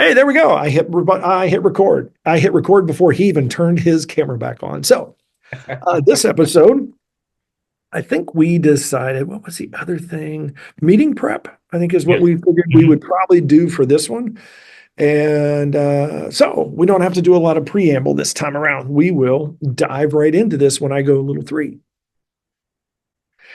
Hey, there we go. I hit record. I hit record before he even turned his camera back on. So this episode, I think we decided, what was the other thing? Meeting prep, I think is what Yes. we figured we would probably do for this one. And so we don't have to do a lot of preamble this time around. We will dive right into this when I go a little three.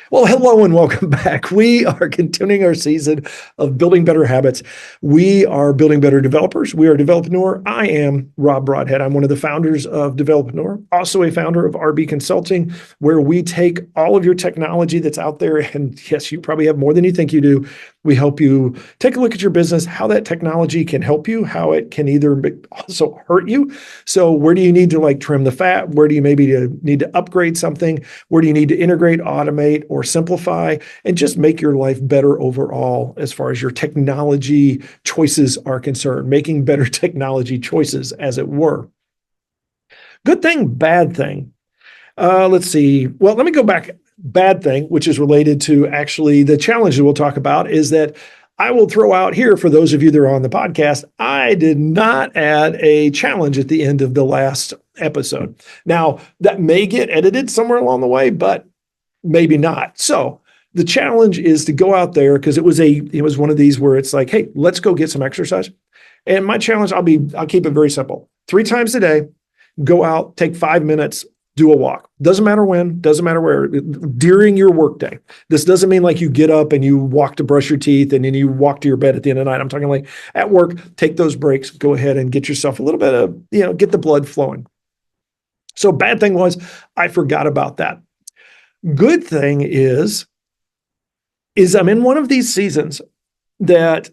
Well, hello and welcome back. We are continuing our season of building better habits. We are building better developers. We are Developreneur. I am Rob Broadhead. I'm one of the founders of Developreneur, also a founder of RB Consulting, where we take all of your technology that's out there. And yes, you probably have more than you think you do. We help you take a look at your business, how that technology can help you, how it can either also hurt you. So where do you need to trim the fat? Where do you maybe need to upgrade something? Where do you need to integrate, automate, or simplify, and just make your life better overall as far as your technology choices are concerned, making better technology choices, as it were. Good thing, bad thing. Let's see. Well, let me go back. Bad thing, which is related to actually the challenge that we'll talk about, is that I will throw out here for those of you that are on the podcast, I did not add a challenge at the end of the last episode. Now, that may get edited somewhere along the way, but maybe not. So the challenge is to go out there, because it was one of these where it's like, hey, let's go get some exercise. And my challenge, I'll keep it very simple. 3 times a day, go out, take 5 minutes, do a walk. Doesn't matter when, doesn't matter where, during your workday. This doesn't mean like you get up and you walk to brush your teeth and then you walk to your bed at the end of the night. I'm talking like at work, take those breaks, go ahead and get yourself a little bit of, get the blood flowing. So bad thing was I forgot about that. Good thing is I'm in one of these seasons that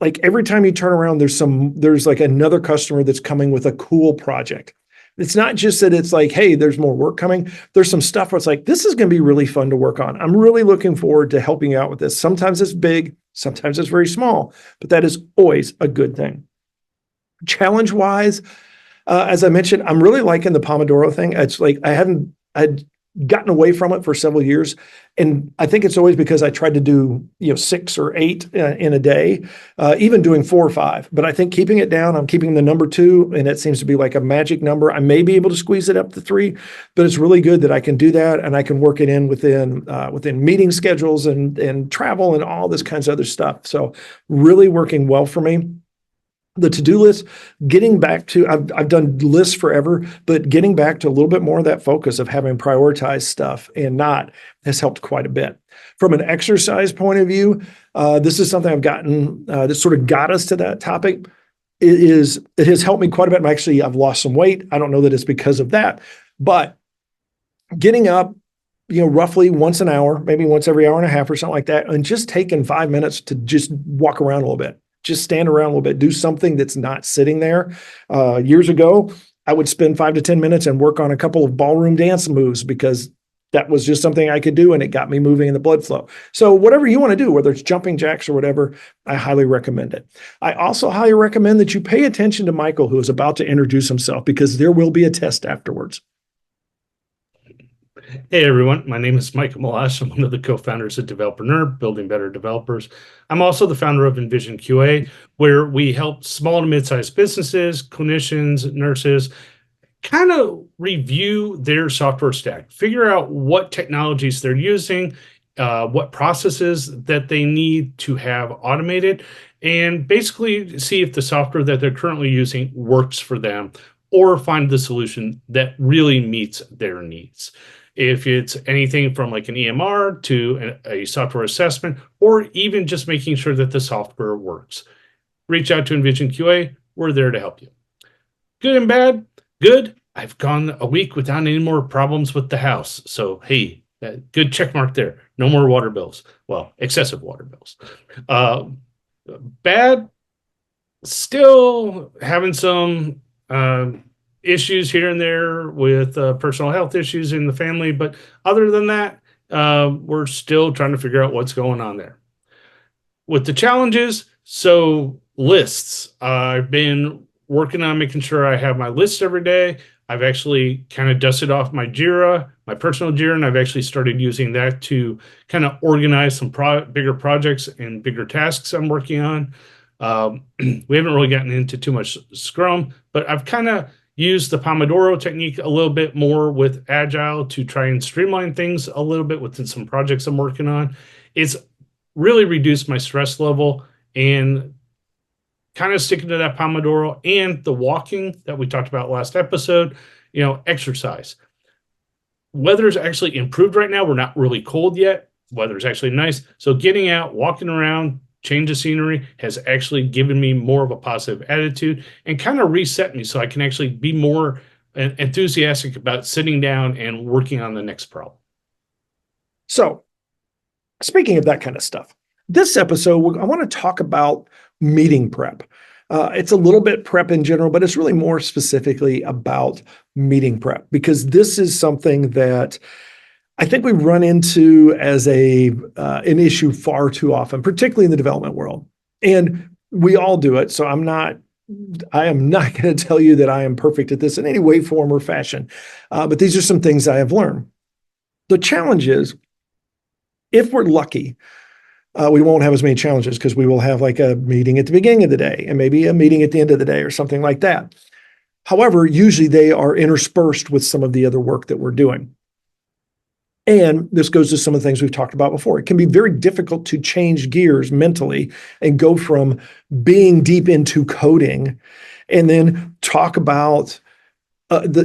like every time you turn around, there's like another customer that's coming with a cool project. It's not just that it's like, hey, there's more work coming. There's some stuff where it's like, this is going to be really fun to work on. I'm really looking forward to helping you out with this. Sometimes it's big, sometimes it's very small, but that is always a good thing. Challenge-wise, as I mentioned, I'm really liking the Pomodoro thing. It's like I'd gotten away from it for several years. And I think it's always because I tried to do, 6 or 8 in a day, even doing 4 or 5. But I think keeping it down, I'm keeping the number 2, and it seems to be like a magic number. I may be able to squeeze it up to 3, but it's really good that I can do that, and I can work it in within meeting schedules and travel and all this kinds of other stuff. So really working well for me. The to-do list, getting back to, I've done lists forever, but getting back to a little bit more of that focus of having prioritized stuff and not has helped quite a bit. From an exercise point of view, this is something I've gotten that sort of got us to that topic. It has helped me quite a bit. I've lost some weight. I don't know that it's because of that, but getting up, roughly once an hour, maybe once every hour and a half or something like that, and just taking 5 minutes to just walk around a little bit. Just stand around a little bit, do something that's not sitting there. Years ago, I would spend 5 to 10 minutes and work on a couple of ballroom dance moves because that was just something I could do and it got me moving in the blood flow. So whatever you want to do, whether it's jumping jacks or whatever, I highly recommend it. I also highly recommend that you pay attention to Michael, who is about to introduce himself, because there will be a test afterwards. Hey everyone, my name is Michael Meloche. I'm one of the co-founders of Developreneur, Building Better Developers. I'm also the founder of Envision QA, where we help small to mid-sized businesses, clinicians, nurses, kind of review their software stack, figure out what technologies they're using, what processes that they need to have automated, and basically see if the software that they're currently using works for them or find the solution that really meets their needs. If it's anything from like an EMR to a software assessment, or even just making sure that the software works, reach out to Envision QA. We're there to help you. Good and bad. Good. I've gone a week without any more problems with the house. So, hey, good check mark there. No more water bills. Well, excessive water bills. Bad. Still having some issues here and there with personal health issues in the family. But other than that, we're still trying to figure out what's going on there. With the challenges, so lists. I've been working on making sure I have my lists every day. I've actually kind of dusted off my Jira, my personal Jira, and I've actually started using that to kind of organize some bigger projects and bigger tasks I'm working on. We haven't really gotten into too much Scrum, but I've kind of used the Pomodoro technique a little bit more with Agile to try and streamline things a little bit within some projects I'm working on. It's really reduced my stress level, and kind of sticking to that Pomodoro and the walking that we talked about last episode, exercise. Weather's actually improved right now. We're not really cold yet. Weather's actually nice. So getting out, walking around, change of scenery has actually given me more of a positive attitude and kind of reset me so I can actually be more enthusiastic about sitting down and working on the next problem. So, speaking of that kind of stuff, this episode, I want to talk about meeting prep. It's a little bit prep in general, but it's really more specifically about meeting prep, because this is something that I think we run into as an issue far too often, particularly in the development world. And we all do it. So I am not going to tell you that I am perfect at this in any way, form, or fashion. But these are some things I have learned. The challenge is, if we're lucky, we won't have as many challenges because we will have like a meeting at the beginning of the day and maybe a meeting at the end of the day or something like that. However, usually they are interspersed with some of the other work that we're doing. And this goes to some of the things we've talked about before. It can be very difficult to change gears mentally and go from being deep into coding and then talk about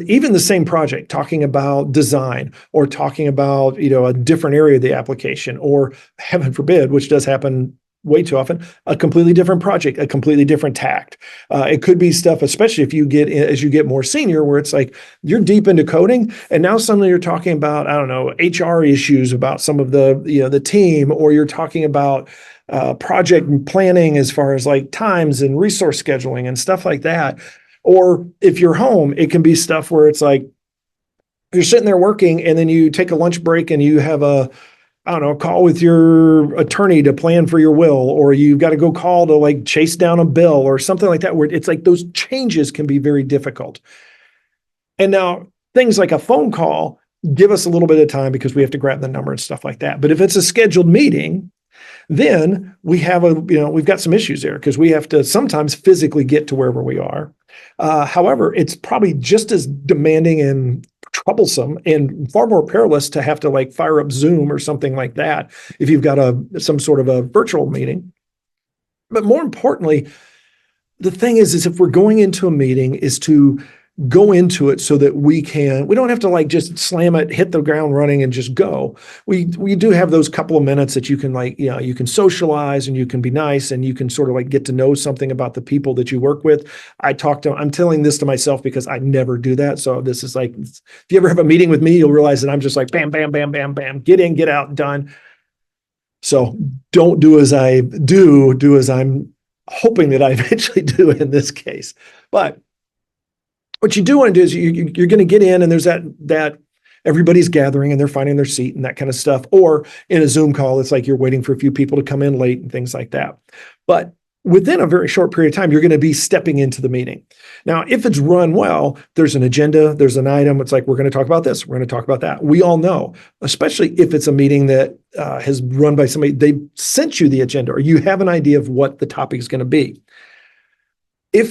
even the same project, talking about design or talking about a different area of the application, or heaven forbid, which does happen way too often, a completely different project, a completely different tact. It could be stuff, especially as you get more senior, where it's like you're deep into coding, and now suddenly you're talking about, I don't know, HR issues about some of the team, or you're talking about project planning as far as like times and resource scheduling and stuff like that. Or if you're home, it can be stuff where it's like you're sitting there working, and then you take a lunch break and you have a call with your attorney to plan for your will, or you've got to go call to like chase down a bill or something like that, where it's like those changes can be very difficult. And now things like a phone call give us a little bit of time because we have to grab the number and stuff like that. But if it's a scheduled meeting, then we've got some issues there because we have to sometimes physically get to wherever we are. However, it's probably just as demanding and troublesome and far more perilous to have to like fire up Zoom or something like that if you've got some sort of a virtual meeting. But more importantly, the thing is if we're going into a meeting, is to go into it so that we don't have to like just slam it, hit the ground running and just go. We do have those couple of minutes that you can you can socialize and you can be nice and you can sort of like get to know something about the people that you work with. I'm telling this to myself because I never do that. So this is like, if you ever have a meeting with me, you'll realize that I'm just like, bam, bam, bam, bam, bam, get in, get out, done. So don't do as I do as I'm hoping that I eventually do in this case. But what you do want to do is you're going to get in, and there's that everybody's gathering and they're finding their seat and that kind of stuff. Or in a Zoom call, it's like you're waiting for a few people to come in late and things like that. But within a very short period of time, you're going to be stepping into the meeting. Now, if it's run well, there's an agenda, there's an item. It's like, we're going to talk about this, we're going to talk about that. We all know, especially if it's a meeting that has run by somebody, they sent you the agenda or you have an idea of what the topic is going to be. If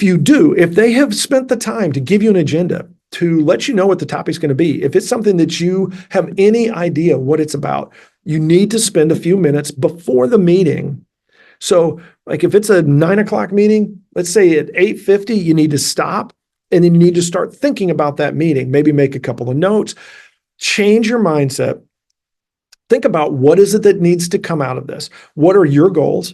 they have spent the time to give you an agenda to let you know what the topic is going to be, if it's something that you have any idea what it's about, you need to spend a few minutes before the meeting. So like if it's a 9:00 meeting, let's say at 8:50, you need to stop and then you need to start thinking about that meeting, maybe make a couple of notes, change your mindset. Think about what is it that needs to come out of this? What are your goals?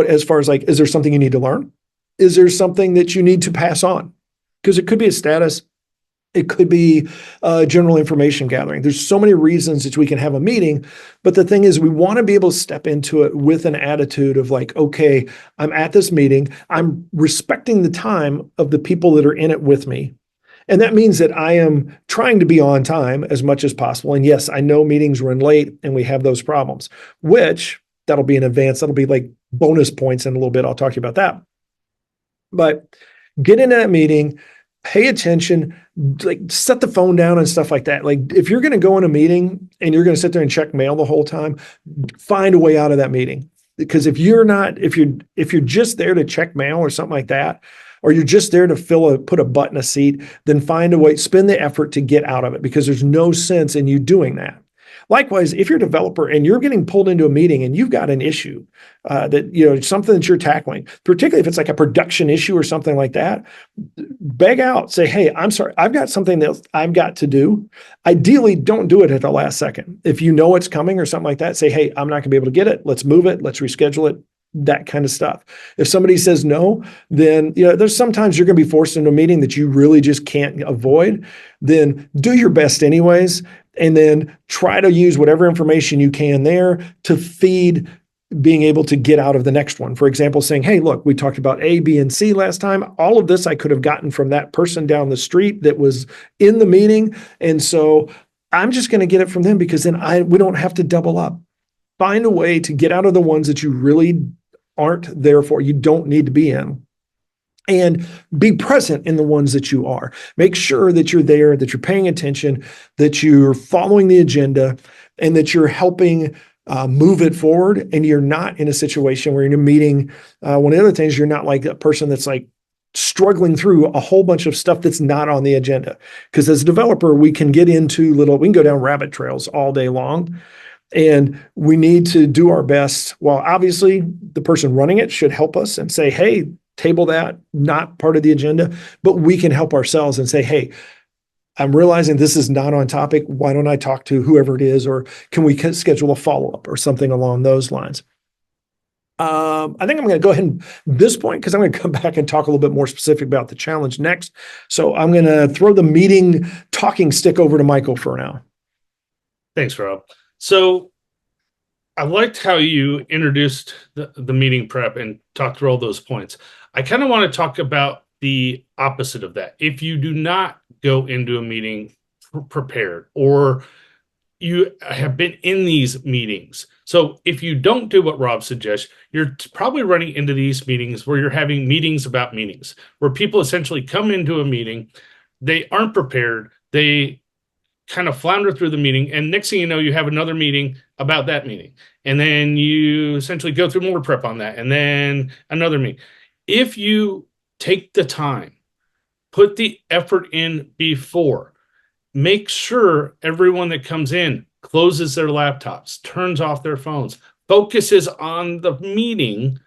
As far as like, is there something you need to learn? Is there something that you need to pass on? Because it could be a status. It could be general information gathering. There's so many reasons that we can have a meeting. But the thing is, we want to be able to step into it with an attitude of like, okay, I'm at this meeting. I'm respecting the time of the people that are in it with me. And that means that I am trying to be on time as much as possible. And yes, I know meetings run late and we have those problems, which that'll be in advance. That'll be like bonus points in a little bit. I'll talk to you about that. But get into that meeting, pay attention, like set the phone down and stuff like that. Like if you're going to go in a meeting and you're going to sit there and check mail the whole time, find a way out of that meeting. because if you're just there to check mail or something like that, or you're just there to put a butt in a seat, then find a way, spend the effort to get out of it, because there's no sense in you doing that. Likewise, if you're a developer and you're getting pulled into a meeting and you've got an issue something that you're tackling, particularly if it's like a production issue or something like that, beg out, say, hey, I'm sorry, I've got something that I've got to do. Ideally, don't do it at the last second. If you know it's coming or something like that, say, hey, I'm not going to be able to get it. Let's move it. Let's reschedule it. That kind of stuff. If somebody says no, then there's sometimes you're going to be forced into a meeting that you really just can't avoid. Then do your best anyways, and then try to use whatever information you can there to feed being able to get out of the next one. For example, saying, hey, look, we talked about A, B, and C last time. All of this I could have gotten from that person down the street that was in the meeting. And so I'm just going to get it from them, because then we don't have to double up. Find a way to get out of the ones that you really aren't there for, you don't need to be in, and be present in the ones that you are. Make sure that you're there, that you're paying attention, that you're following the agenda, and that you're helping move it forward. And you're not in a situation where you're in a meeting. One of the other things, you're not like a person that's like struggling through a whole bunch of stuff that's not on the agenda. Because as a developer, we can go down rabbit trails all day long. And we need to do our best. Well, obviously, the person running it should help us and say, hey, table that, not part of the agenda. But we can help ourselves and say, hey, I'm realizing this is not on topic. Why don't I talk to whoever it is? Or can we schedule a follow-up or something along those lines? I think I'm going to go ahead and this point, because I'm going to come back and talk a little bit more specific about the challenge next. So I'm going to throw the meeting talking stick over to Michael for now. Thanks, Rob. So I liked how you introduced the meeting prep and talked through all those points. I kind of want to talk about the opposite of that. If you do not go into a meeting prepared, or you have been in these meetings. So if you don't do what Rob suggests, you're probably running into these meetings where you're having meetings about meetings, where people essentially come into a meeting, they aren't prepared, they kind of flounder through the meeting, and next thing you know, you have another meeting about that meeting, and then you essentially go through more prep on that, and then another meeting. If you take the time, put the effort in before, make sure everyone that comes in closes their laptops, turns off their phones, focuses on the meeting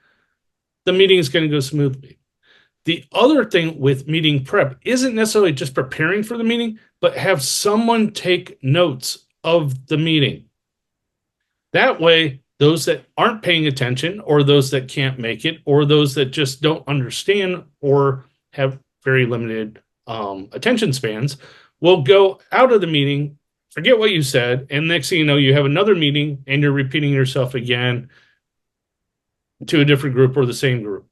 is going to go smoothly. The other thing with meeting prep isn't necessarily just preparing for the meeting, but have someone take notes of the meeting. That way, those that aren't paying attention, or those that can't make it, or those that just don't understand or have very limited attention spans, will go out of the meeting, forget what you said, and next thing you know, you have another meeting and you're repeating yourself again to a different group or the same group.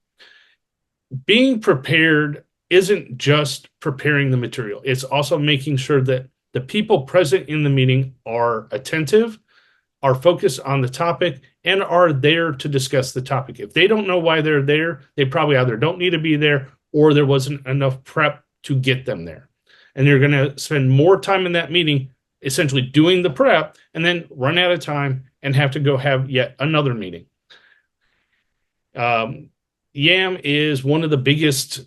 Being prepared isn't just preparing the material. It's also making sure that the people present in the meeting are attentive, are focused on the topic, and are there to discuss the topic. If they don't know why they're there, they probably either don't need to be there, or there wasn't enough prep to get them there. And you're going to spend more time in that meeting essentially doing the prep, and then run out of time and have to go have yet another meeting. YAM is one of the biggest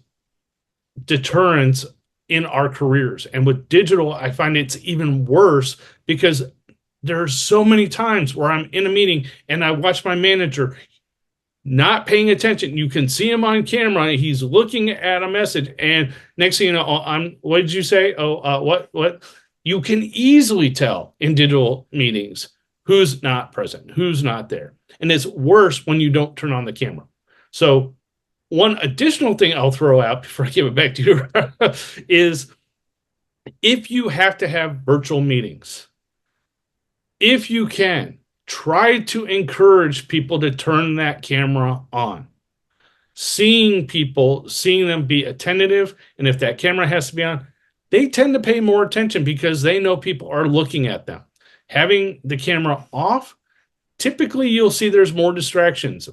deterrents in our careers. And with digital, I find it's even worse, because there are so many times where I'm in a meeting and I watch my manager not paying attention. You can see him on camera. He's looking at a message, and next thing you know, what did you say? What? You can easily tell in digital meetings who's not present, who's not there. And it's worse when you don't turn on the camera. So one additional thing I'll throw out before I give it back to you is, if you have to have virtual meetings, if you can, try to encourage people to turn that camera on. Seeing them be attentive, and if that camera has to be on, they tend to pay more attention because they know people are looking at them. Having the camera off, typically you'll see there's more distractions,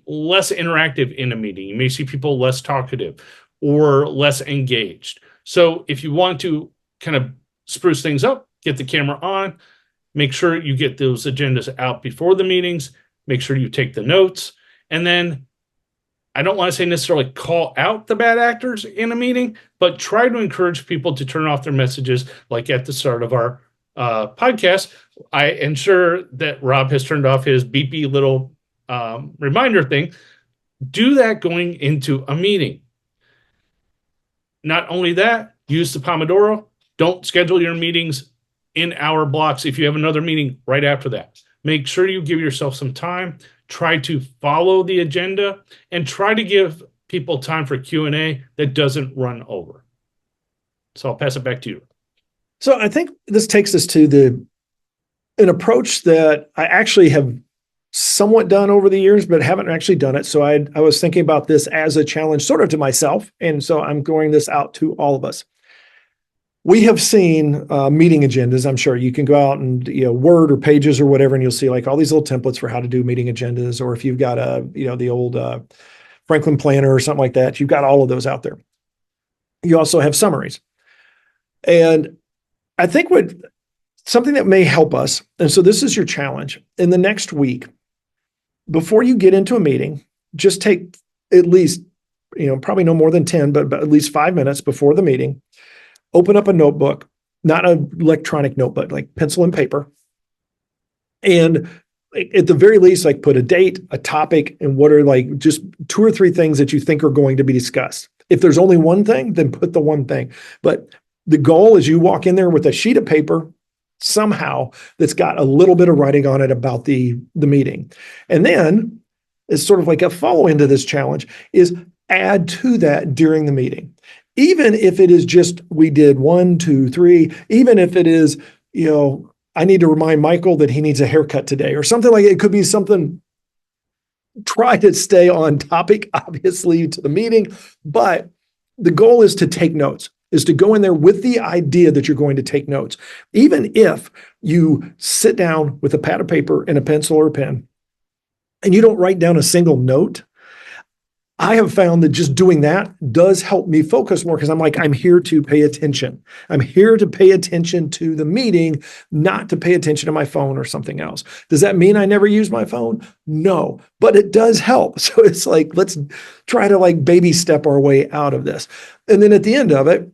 less interactive in a meeting. You may see people less talkative or less engaged. So if you want to kind of spruce things up, get the camera on, make sure you get those agendas out before the meetings, Make sure you take the notes. And then I don't want to say necessarily call out the bad actors in a meeting, but try to encourage people to turn off their messages, like at the start of our podcast. I ensure that Rob has turned off his beepy little reminder thing. Do that going into a meeting. Not only that, use the Pomodoro. Don't schedule your meetings in hour blocks if you have another meeting right after that. Make sure you give yourself some time. Try to follow the agenda and try to give people time for Q&A that doesn't run over. So I'll pass it back to you. So I think this takes us to an approach that I actually have somewhat done over the years, but haven't actually done it. So I was thinking about this as a challenge sort of to myself. And so I'm going this out to all of us. We have seen meeting agendas. I'm sure you can go out and, Word or Pages or whatever, and you'll see like all these little templates for how to do meeting agendas. Or if you've got the old Franklin Planner or something like that, you've got all of those out there. You also have summaries. And I think something that may help us, and so this is your challenge, in the next week, before you get into a meeting, just take at least, probably no more than 10, but at least 5 minutes before the meeting. Open up a notebook, not an electronic notebook, like pencil and paper. And at the very least, like put a date, a topic, and what are like just 2 or 3 things that you think are going to be discussed. If there's only one thing, then put the one thing. But the goal is you walk in there with a sheet of paper somehow that's got a little bit of writing on it about the meeting. And then it's sort of like a follow into this challenge is add to that during the meeting. Even if it is just, we did 1, 2, 3, even if it is, I need to remind Michael that he needs a haircut today or something like it could be something, try to stay on topic, obviously, to the meeting. But the goal is to take notes, is to go in there with the idea that you're going to take notes. Even if you sit down with a pad of paper and a pencil or a pen and you don't write down a single note, I have found that just doing that does help me focus more because I'm here to pay attention. I'm here to pay attention to the meeting, not to pay attention to my phone or something else. Does that mean I never use my phone? No, but it does help. So it's like, let's try to like baby step our way out of this. And then at the end of it,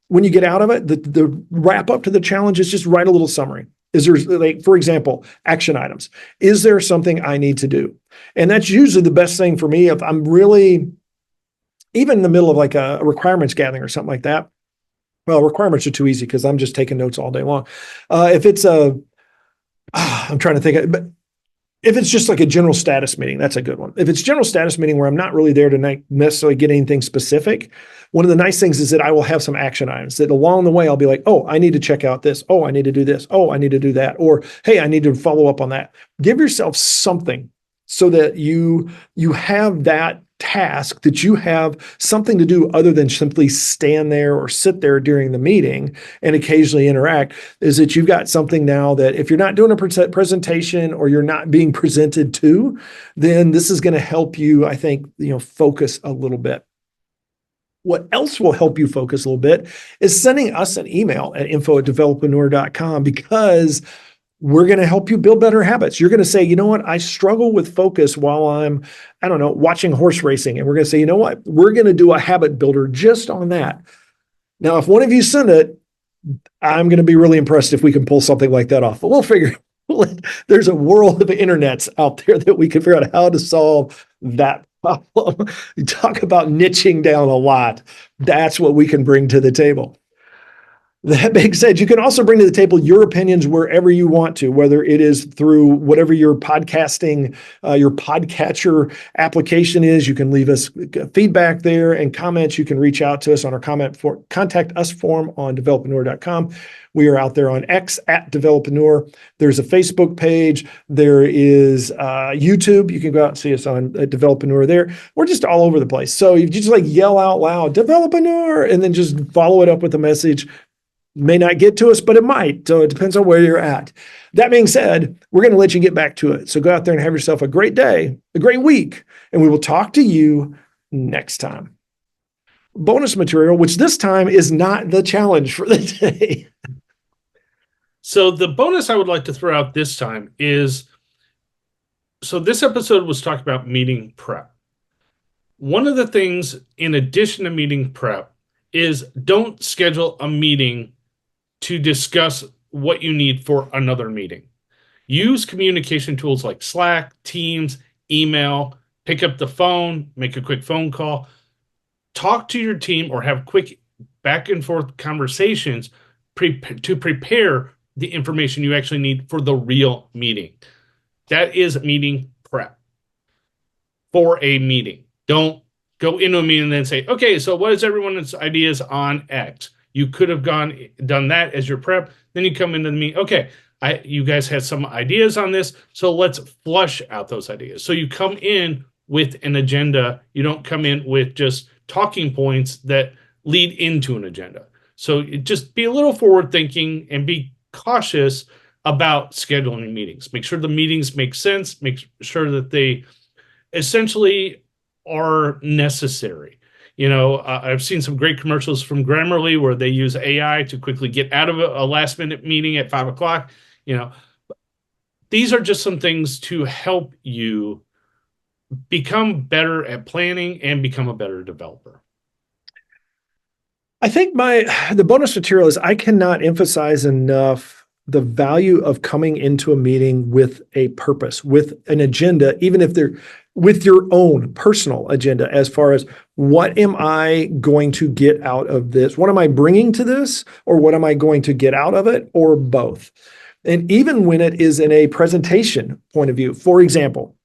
when you get out of it, the wrap up to the challenge is just write a little summary. Is there, like, for example, action items? Is there something I need to do? And that's usually the best thing for me if I'm really, even in the middle of like a requirements gathering or something like that. Well, requirements are too easy because I'm just taking notes all day long. If it's I'm trying to think, but if it's just like a general status meeting, that's a good one. If it's general status meeting where I'm not really there to necessarily get anything specific, one of the nice things is that I will have some action items that along the way, I'll be like, oh, I need to check out this. Oh, I need to do this. Oh, I need to do that. Or, hey, I need to follow up on that. Give yourself something so that you have that task, that you have something to do other than simply stand there or sit there during the meeting and occasionally interact, is that you've got something now that if you're not doing a presentation or you're not being presented to, then this is going to help you, I think, focus a little bit. What else will help you focus a little bit is sending us an email at info@developreneur.com, because we're going to help you build better habits. You're going to say, you know what? I struggle with focus while I'm, watching horse racing. And we're going to say, you know what? We're going to do a habit builder just on that. Now, if one of you send it, I'm going to be really impressed if we can pull something like that off. But we'll figure there's a world of internets out there that we can figure out how to solve that problem. You talk about niching down a lot. That's what we can bring to the table. That being said, you can also bring to the table your opinions wherever you want to, whether it is through whatever your podcasting, your podcatcher application is. You can leave us feedback there and comments. You can reach out to us on our contact us form on developreneur.com. We are out there on X @developreneur. There's a Facebook page. There is YouTube. You can go out and see us on Developreneur there. We're just all over the place. So you just like yell out loud, Developreneur, and then just follow it up with a message. May not get to us, but it might. So it depends on where you're at. That being said, we're going to let you get back to it. So go out there and have yourself a great day, a great week, and we will talk to you next time. Bonus material, which this time is not the challenge for the day. So the bonus I would like to throw out this time is So this episode was talking about meeting prep. One of the things, in addition to meeting prep, is don't schedule a meeting to discuss what you need for another meeting. Use communication tools like Slack, Teams, email, pick up the phone, make a quick phone call, talk to your team, or have quick back and forth conversations to prepare the information you actually need for the real meeting. That is meeting prep for a meeting. Don't go into a meeting and then say, okay, so what is everyone's ideas on X? You could have done that as your prep. Then you come into the meeting. Okay, you guys had some ideas on this, so let's flush out those ideas. So you come in with an agenda. You don't come in with just talking points that lead into an agenda. So just be a little forward thinking and be cautious about scheduling meetings. Make sure the meetings make sense. Make sure that they essentially are necessary. I've seen some great commercials from Grammarly where they use AI to quickly get out of a last minute meeting at 5 o'clock. These are just some things to help you become better at planning and become a better developer. I think the bonus material is I cannot emphasize enough the value of coming into a meeting with a purpose, with an agenda, even if they're with your own personal agenda, as far as what am I going to get out of this? What am I bringing to this? Or what am I going to get out of it? Or both? And even when it is in a presentation point of view, for example,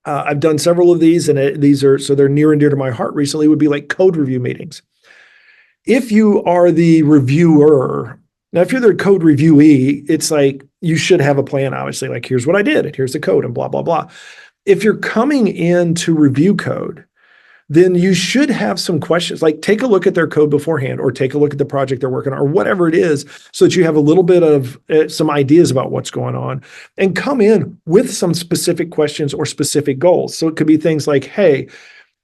I've done several of these, and they're near and dear to my heart recently, would be like code review meetings. If you are the reviewer, now, if you're the code reviewee, it's like you should have a plan, obviously, like here's what I did, and here's the code, and blah, blah, blah. If you're coming in to review code, then you should have some questions, like take a look at their code beforehand, or take a look at the project they're working on, or whatever it is, so that you have a little bit of some ideas about what's going on, and come in with some specific questions or specific goals. So it could be things like, hey,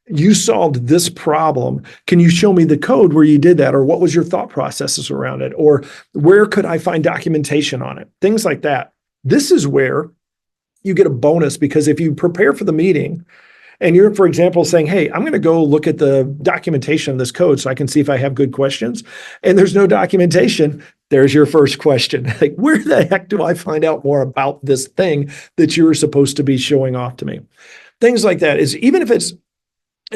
you solved this problem. Can you show me the code where you did that? Or what was your thought processes around it? Or where could I find documentation on it? Things like that. This is where you get a bonus, because if you prepare for the meeting and you're, for example, saying, hey, I'm going to go look at the documentation of this code so I can see if I have good questions, and there's no documentation, there's your first question. Like, where the heck do I find out more about this thing that you're supposed to be showing off to me? Things like that is, even if it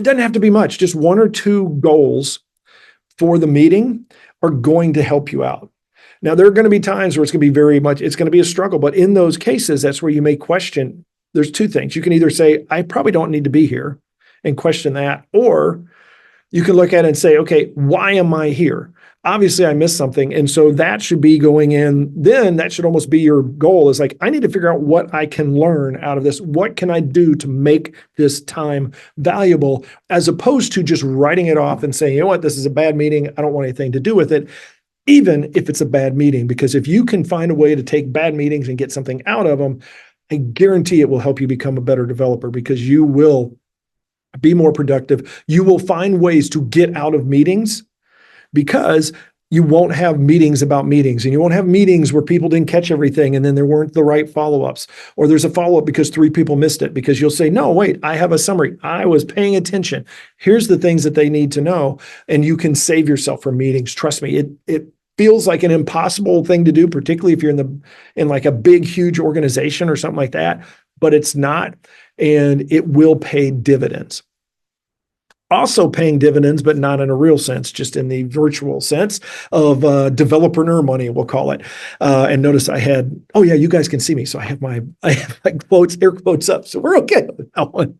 doesn't have to be much, just one or two goals for the meeting are going to help you out. Now, there are going to be times where it's going to be a struggle, but in those cases, that's where you may question. There's two things. You can either say, I probably don't need to be here, and question that, or you can look at it and say, okay, why am I here? Obviously, I missed something. And so that should be going in. Then that should almost be your goal, is like, I need to figure out what I can learn out of this. What can I do to make this time valuable, as opposed to just writing it off and saying, you know what, this is a bad meeting, I don't want anything to do with it, even if it's a bad meeting. Because if you can find a way to take bad meetings and get something out of them, I guarantee it will help you become a better developer, because you will be more productive. You will find ways to get out of meetings, because you won't have meetings about meetings, and you won't have meetings where people didn't catch everything and then there weren't the right follow-ups, or there's a follow-up because 3 people missed it, because you'll say, no, wait, I have a summary. I was paying attention. Here's the things that they need to know. And you can save yourself from meetings. Trust me, it feels like an impossible thing to do, particularly if you're in like a big, huge organization or something like that, but it's not, and it will pay dividends. Also paying dividends, but not in a real sense, just in the virtual sense of developer money, we'll call it. And notice I had, oh yeah, you guys can see me. So I have my quotes, air quotes up. So we're okay with that one.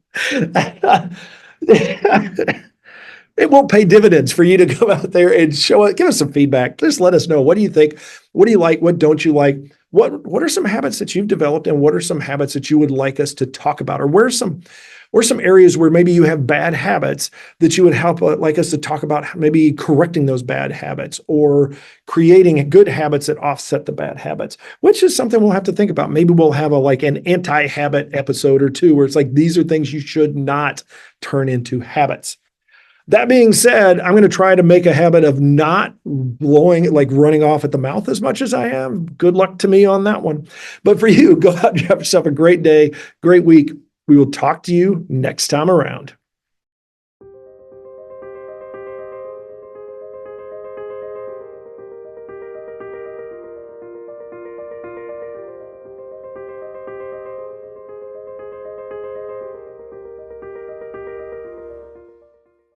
It won't pay dividends for you to go out there and give us some feedback. Just let us know. What do you think? What do you like? What don't you like? What are some habits that you've developed, and what are some habits that you would like us to talk about? Or where are some areas where maybe you have bad habits that you would like us to talk about, maybe correcting those bad habits, or creating good habits that offset the bad habits, which is something we'll have to think about. Maybe we'll have an anti-habit episode or two, where it's like, these are things you should not turn into habits. That being said, I'm going to try to make a habit of not blowing, like running off at the mouth as much as I am. Good luck to me on that one. But for you, go out and have yourself a great day, great week. We will talk to you next time around.